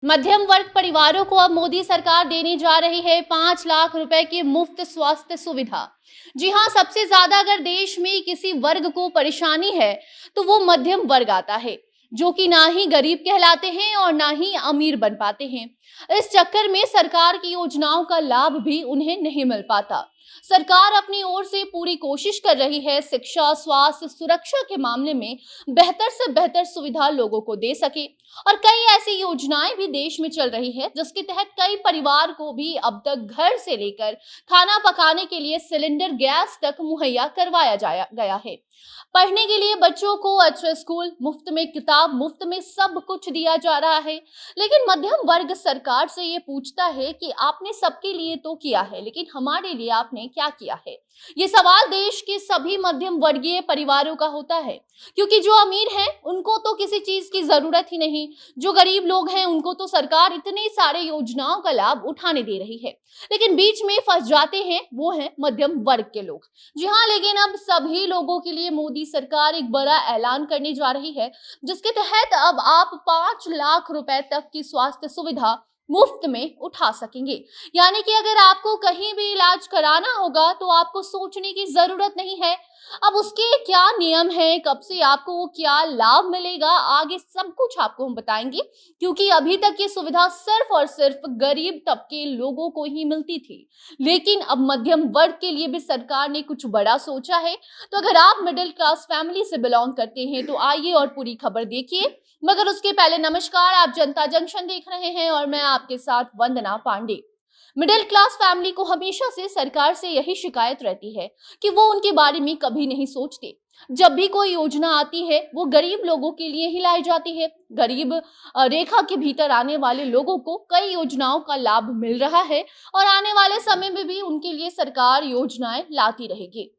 मध्यम वर्ग परिवारों को अब मोदी सरकार देने जा रही है 5 लाख रुपए की मुफ्त स्वास्थ्य सुविधा। जी हाँ, सबसे ज्यादा अगर देश में किसी वर्ग को परेशानी है तो वो मध्यम वर्ग आता है, जो कि ना ही गरीब कहलाते हैं और ना ही अमीर बन पाते हैं। इस चक्कर में सरकार की योजनाओं का लाभ भी उन्हें नहीं मिल पाता। सरकार अपनी ओर से पूरी कोशिश कर रही है शिक्षा, स्वास्थ्य, सुरक्षा के मामले में बेहतर से बेहतर सुविधा लोगों को दे सके। और कई ऐसी योजनाएं भी देश में चल रही है जिसके तहत कई परिवार को भी अब तक घर से लेकर खाना पकाने के लिए सिलेंडर गैस तक मुहैया करवाया जाया गया है। पढ़ने के लिए बच्चों को अच्छे स्कूल, मुफ्त में किताब, मुफ्त में सब कुछ दिया जा रहा है। लेकिन मध्यम वर्ग सरकार से ये पूछता है कि आपने सबके लिए तो किया है, लेकिन हमारे लिए आपने क्या किया है? ये सवाल देश के सभी मध्यम वर्गीय परिवारों का होता है, क्योंकि जो अमीर हैं उनको तो किसी चीज की जरूरत ही नहीं। जो गरीब लोग हैं उनको तो सरकार इतने सारे योजनाओं का लाभ उठाने दे रही है, लेकिन बीच में फंस जाते हैं वो हैं मध्यम वर्ग के लोग। जी हाँ, लेकिन अब सभी लोगों के लिए मोदी सरकार एक बड़ा ऐलान करने जा रही है, जिसके तहत अब आप 5 लाख रुपए तक की स्वास्थ्य सुविधा मुफ्त में उठा सकेंगे। यानी कि अगर आपको कहीं भी इलाज कराना होगा तो आपको सोचने की जरूरत नहीं है अब उसके क्या नियम हैं, कब से आपको वो क्या लाभ मिलेगा, आगे सब कुछ आपको हम बताएंगे। क्योंकि अभी तक ये सुविधा सिर्फ और सिर्फ गरीब तबके लोगों को ही मिलती थी, लेकिन अब मध्यम वर्ग के लिए भी सरकार ने कुछ बड़ा सोचा है। तो अगर आप मिडिल क्लास फैमिली से बिलोंग करते हैं तो आइए और पूरी खबर देखिए। मगर उसके पहले नमस्कार, आप जनता जंक्शन देख रहे हैं और मैं आपके साथ वंदना पांडे। मिडिल क्लास फैमिली को हमेशा से सरकार से यही शिकायत रहती है कि वो उनके बारे में कभी नहीं सोचते। जब भी कोई योजना आती है वो गरीब लोगों के लिए ही लाई जाती है। गरीब रेखा के भीतर आने वाले लोगों को कई योजनाओं का लाभ मिल रहा है और आने वाले समय में भी उनके लिए सरकार योजनाएं लाती रहेगी।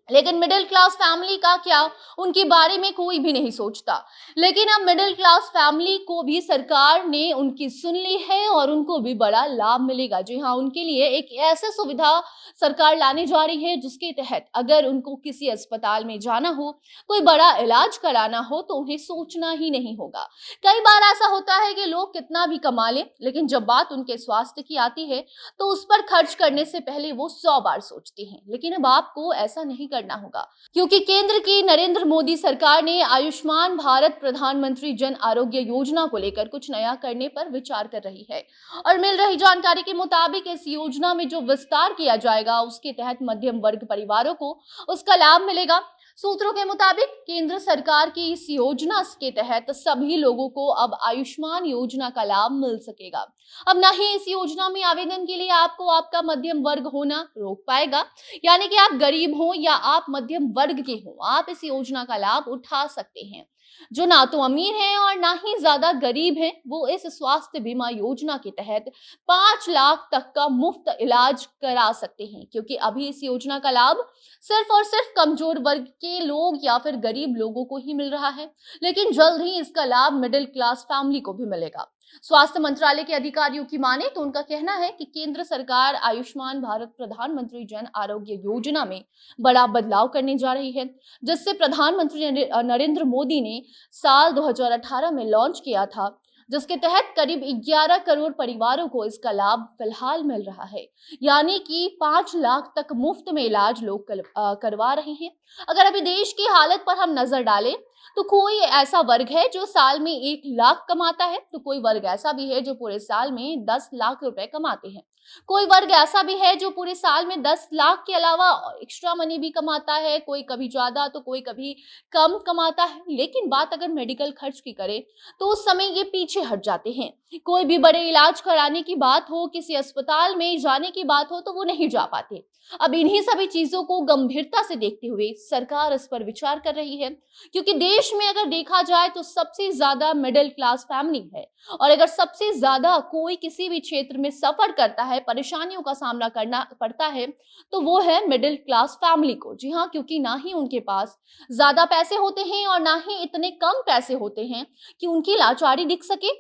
लेकिन मिडिल क्लास फैमिली का क्या, उनके बारे में कोई भी नहीं सोचता। लेकिन अब मिडिल क्लास फैमिली को भी सरकार ने उनकी सुन ली है और उनको भी बड़ा लाभ मिलेगा। जी हाँ, उनके लिए एक ऐसा सुविधा सरकार लाने जा रही है जिसके तहत अगर उनको किसी अस्पताल में जाना हो, कोई बड़ा इलाज कराना हो तो उन्हें सोचना ही नहीं होगा। कई बार ऐसा होता है कि लोग कितना भी कमा लें, लेकिन जब बात उनके स्वास्थ्य की आती है तो उस पर खर्च करने से पहले वो 100 बार सोचते हैं। लेकिन अब आपको ऐसा नहीं करना होगा, क्योंकि केंद्र की नरेंद्र मोदी सरकार ने आयुष्मान भारत प्रधानमंत्री जन आरोग्य योजना को लेकर कुछ नया करने पर विचार कर रही है। और मिल रही जानकारी के मुताबिक इस योजना में जो विस्तार किया जाएगा उसके तहत मध्यम वर्ग परिवारों को उसका लाभ मिलेगा। सूत्रों के मुताबिक केंद्र सरकार की इस योजना के तहत सभी लोगों को अब आयुष्मान योजना का लाभ मिल सकेगा। अब ना ही इस योजना में आवेदन के लिए आपको आपका मध्यम वर्ग होना रोक पाएगा। यानी कि आप गरीब हो या आप मध्यम वर्ग के हो, आप इस योजना का लाभ उठा सकते हैं। जो ना तो अमीर हैं और ना ही ज्यादा गरीब हैं, वो इस स्वास्थ्य बीमा योजना के तहत 5 लाख तक का मुफ्त इलाज करा सकते हैं। क्योंकि अभी इस योजना का लाभ सिर्फ और सिर्फ कमजोर वर्ग के लोग या फिर गरीब लोगों को ही मिल रहा है, लेकिन जल्द ही इसका लाभ मिडिल क्लास फैमिली को भी मिलेगा। स्वास्थ्य मंत्रालय के अधिकारियों की माने तो उनका कहना है कि केंद्र सरकार आयुष्मान भारत प्रधानमंत्री जन आरोग्य योजना में बड़ा बदलाव करने जा रही है, जिससे प्रधानमंत्री नरेंद्र मोदी ने साल 2018 में लॉन्च किया था, जिसके तहत करीब 11 करोड़ परिवारों को इसका लाभ फिलहाल मिल रहा है। यानी कि 5 लाख तक मुफ्त में इलाज लोग करवा रहे हैं। अगर अभी देश की हालत पर हम नजर डालें तो कोई ऐसा वर्ग है जो साल में 1 लाख कमाता है, तो कोई वर्ग ऐसा भी है जो पूरे साल में 10 लाख रुपए कमाते हैं। कोई वर्ग ऐसा भी है जो पूरे साल में 10 लाख के अलावा एक्स्ट्रा मनी भी कमाता है, कोई कभी ज्यादा तो कोई कभी कम कमाता है। लेकिन बात अगर मेडिकल खर्च की करें तो उस समय ये पीछे हट जाते हैं। कोई भी बड़े इलाज कराने की बात हो, किसी अस्पताल में जाने की बात हो तो वो नहीं जा पाते। अब इन्हीं सभी चीजों को गंभीरता से देखते हुए सरकार इस पर विचार कर रही है, क्योंकि देश में अगर देखा जाए तो सबसे ज्यादा मिडिल क्लास फैमिली है। और अगर सबसे ज्यादा कोई किसी भी क्षेत्र में सफर करता है, परेशानियों का सामना करना पड़ता है, तो वो है मिडिल क्लास फैमिली को। जी हाँ, क्योंकि ना ही उनके पास ज्यादा पैसे होते हैं और ना ही इतने कम पैसे होते हैं कि उनकी लाचारी दिख सके।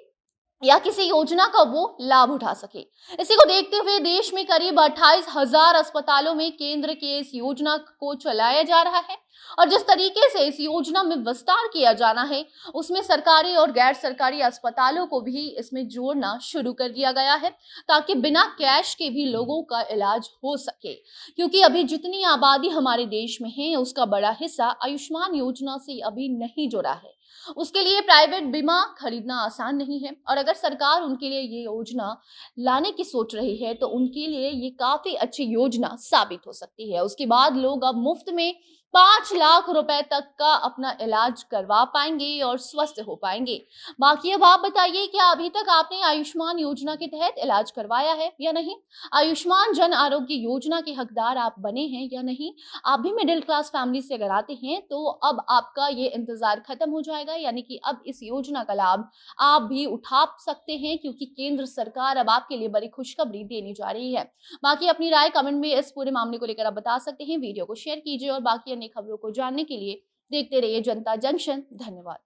या किसी योजना का वो लाभ उठा सके। इसी को देखते हुए देश में करीब 28,000 अस्पतालों में केंद्र के इस योजना को चलाया जा रहा है और जिस तरीके से इस योजना में विस्तार किया जाना है उसमें सरकारी और गैर सरकारी अस्पतालों को भी इसमें जोड़ना शुरू कर दिया गया है ताकि बिना कैश के भी लोगों का इलाज हो सके, क्योंकि अभी जितनी आबादी हमारे देश में है उसका बड़ा हिस्सा आयुष्मान योजना से अभी नहीं जुड़ा है। उसके लिए प्राइवेट बीमा खरीदना आसान नहीं है और अगर सरकार उनके लिए ये योजना लाने की सोच रही है तो उनके लिए ये काफी अच्छी योजना साबित हो सकती है। उसके बाद लोग अब मुफ्त में 5 लाख रुपए तक का अपना इलाज करवा पाएंगे और स्वस्थ हो पाएंगे। बाकी अब आप बताइए, क्या अभी तक आपने आयुष्मान योजना के तहत इलाज करवाया है या नहीं? आयुष्मान जन आरोग्य योजना के हकदार आप बने हैं या नहीं? आप भी मिडिल क्लास फैमिली से अगर आते हैं तो अब आपका ये इंतजार खत्म हो जाएगा, यानी कि अब इस योजना का लाभ आप भी उठा सकते हैं क्योंकि केंद्र सरकार अब आपके लिए बड़ी खुशखबरी देने जा रही है। बाकी अपनी राय कमेंट में इस पूरे मामले को लेकर आप बता सकते हैं। वीडियो को शेयर कीजिए और बाकी अन्य खबरों को जानने के लिए देखते रहिए जनता जंक्शन। धन्यवाद।